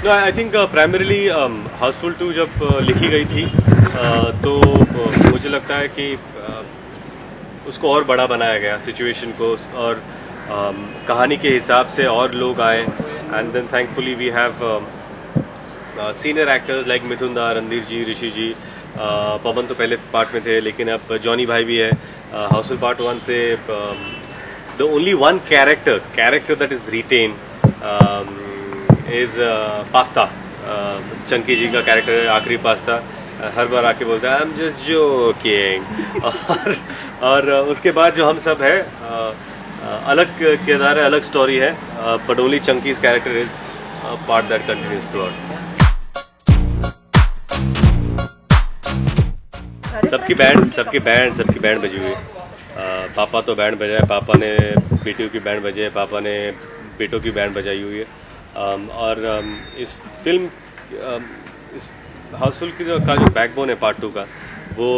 No, I think primarily Housefull 2 जब लिखी गई थी तो मुझे लगता है कि उसको और बड़ा बनाया गया सिचुएशन को, और कहानी के हिसाब से और लोग आए, and then thankfully we have senior actors like Mithun da, Randhir जी, ऋषि जी, पवन तो पहले पार्ट में थे लेकिन अब जॉनी भाई भी है हाउसफुल पार्ट 1 से। The only one character that is written is Pasta. Chunky ji का कैरेक्टर है आखिरी पास्ता, हर बार आके बोलता है आई एम जस्ट जोकिंग और उसके बाद जो हम सब है अलग किरदार है, अलग स्टोरी है, but only Chunky's character is part that continues throughout. सबकी बैंड बजी हुई है। पापा तो बैंड बजाए, पापा ने बेटियों की बैंड बजाई, पापा ने बेटों की बैंड बजाई हुई है। और इस फिल्म इस हाउसफुल की जो बैकबोन है पार्ट 2 का, वो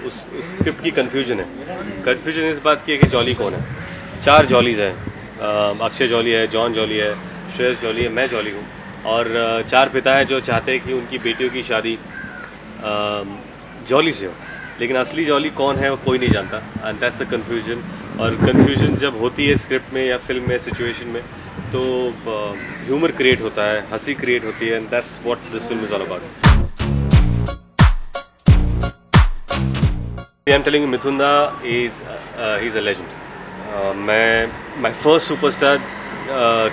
उस स्क्रिप्ट की कन्फ्यूजन इस बात की है कि जॉली कौन है। 4 जॉलीज हैं, अक्षय जॉली है, जॉन जॉली है, श्रेयस जॉली है, मैं जॉली हूँ, और 4 पिता है जो चाहते हैं कि उनकी बेटियों की शादी जॉली से हो, लेकिन असली जॉली कौन है वो कोई नहीं जानता, एंड दैट्स द कन्फ्यूजन। और कन्फ्यूजन जब होती है स्क्रिप्ट में या फिल्म में, सिचुएशन में, तो ह्यूमर क्रिएट होता है, हंसी क्रिएट होती है, and that's what this film is all about. I am telling you, Mithun da is a legend. My first superstar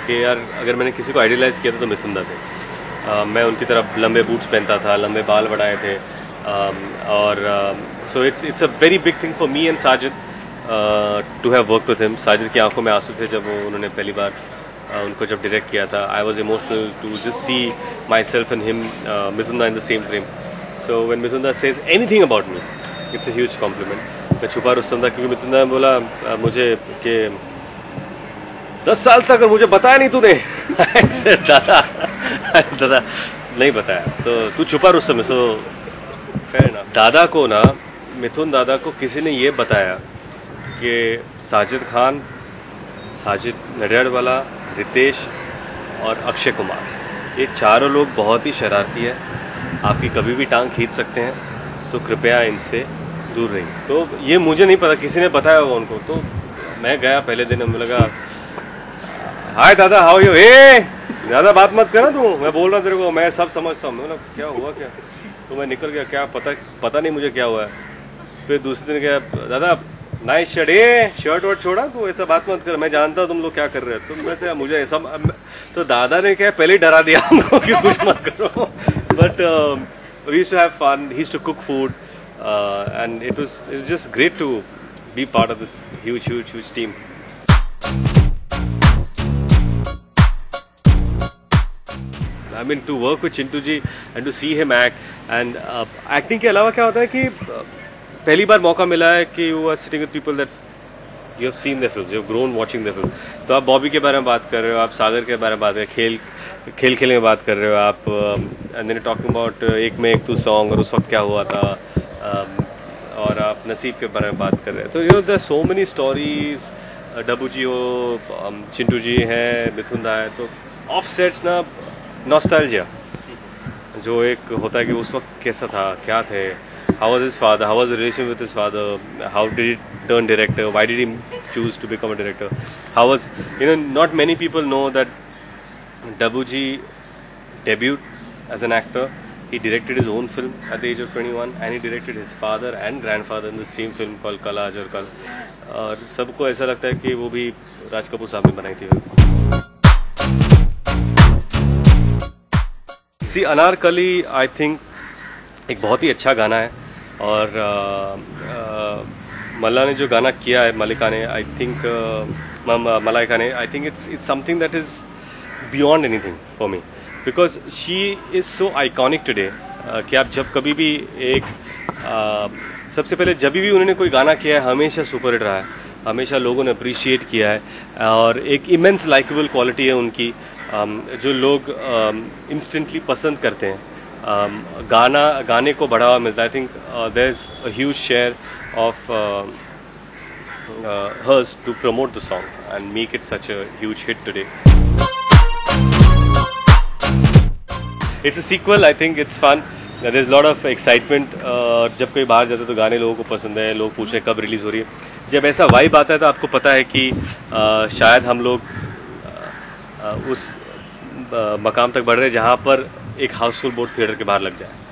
के यार अगर मैंने किसी को आइडियलाइज किया था तो मिथुन दा थे। मैं उनकी तरफ लंबे बूट्स पहनता था, लंबे बाल बढ़ाए थे, और so it's a very big thing for me and Sajid to have work with him. Sajid की आंखों में आंसू थे जब उन्होंने पहली बार उनको जब डायरेक्ट किया था। I was emotional to just see myself and him, Mithun da in the same frame. So when Mithun da says anything about me, it's a huge compliment. मैं छुपा रुस्तम था क्योंकि मिथुन दा ने बोला मुझे कि 10 साल तक मुझे बताया नहीं तूने। दादा नहीं बताया तो तू छुपा रुस्तम है। सो फेयर ना, दादा को ना, मिथुन दादा को किसी ने ये बताया कि साजिद खान, साजिद नडियाडवाला, रितेश और अक्षय कुमार, ये चारों लोग बहुत ही शरारती हैं, आपकी कभी भी टांग खींच सकते हैं, तो कृपया इनसे दूर रहिए। तो ये मुझे नहीं पता, किसी ने बताया होगा उनको। तो मैं गया पहले दिन, मुझे लगा हाय दादा हाउ यू, ए ज़्यादा बात मत करना तू, मैं बोल रहा तेरे को, मैं सब समझता हूँ। मतलब क्या हुआ क्या, तो मैं निकल गया, क्या पता नहीं मुझे क्या हुआ है। फिर दूसरे दिन गया, दादा नाइस शर्ट, शर्ट वर्ट छोड़ा, तो ऐसा बात मत कर, मैं जानता हूँ तुम लोग क्या कर रहे हो। तो वैसे मुझे ऐसा, तो दादा ने क्या पहले ही डरा दिया हमको कि कुछ मत करो। But we used to have fun, he used to cook food, and it was just great to be part of this huge team. I mean to work with Chintu ji and to see him act, and acting के अलावा क्या होता है कि पहली बार मौका मिला है कि you are sitting with people that you have seen their films, you have grown watching their film। तो आप बॉबी के बारे में बात कर रहे हो, आप सागर के बारे में बात कर रहे हो, खेल में बात कर रहे हो आप, and then talking about एक में एक तू सॉन्ग और उस वक्त क्या हुआ था, और आप नसीब के बारे में बात कर रहे हैं। तो you know there are so many stories, डब्बू जी हो, चिंटू जी हैं, मिथुन दा है, तो ऑफ सेट्स ना नॉस्टैल्जिया जो एक होता है कि उस वक्त कैसा था, क्या थे, how was his father, how was the relation with his father, how did he turn director, why did he choose to become a director, how was, you know, not many people know that Dabbu ji debuted as an actor, he directed his own film at the age of 21, and he directed his father and grandfather in the same film called Kalaaj और कल, और सबको ऐसा लगता है कि वो भी राज कपूर साहब ने बनाई थी। सी अनारकली आई थिंक एक बहुत ही अच्छा गाना है, और मल्ला ने जो गाना किया है, मलिका ने, आई थिंक मलाइका ने, आई think it's something that is beyond anything for me, because she is so iconic today कि आप जब कभी भी एक सबसे पहले जब भी उन्होंने कोई गाना किया है हमेशा सुपर हिट रहा है, हमेशा लोगों ने अप्रिशिएट किया है, और एक इमेंस लाइकेबल क्वालिटी है उनकी जो लोग इंस्टेंटली पसंद करते हैं। गाने को बढ़ावा मिलता है। I think there is a huge share of hers to promote the song and make it such a huge hit today. It's a sequel, I think it's fun, there is lot of excitement. जब कहीं बाहर जाते तो गाने लोगों को पसंद है, लोग पूछ रहे हैं कब रिलीज़ हो रही है। जब ऐसा वाइब आता है तो आपको पता है कि शायद हम लोग उस मकाम तक बढ़ रहे हैं जहाँ पर एक हाउसफुल बोर्ड थिएटर के बाहर लग जाए।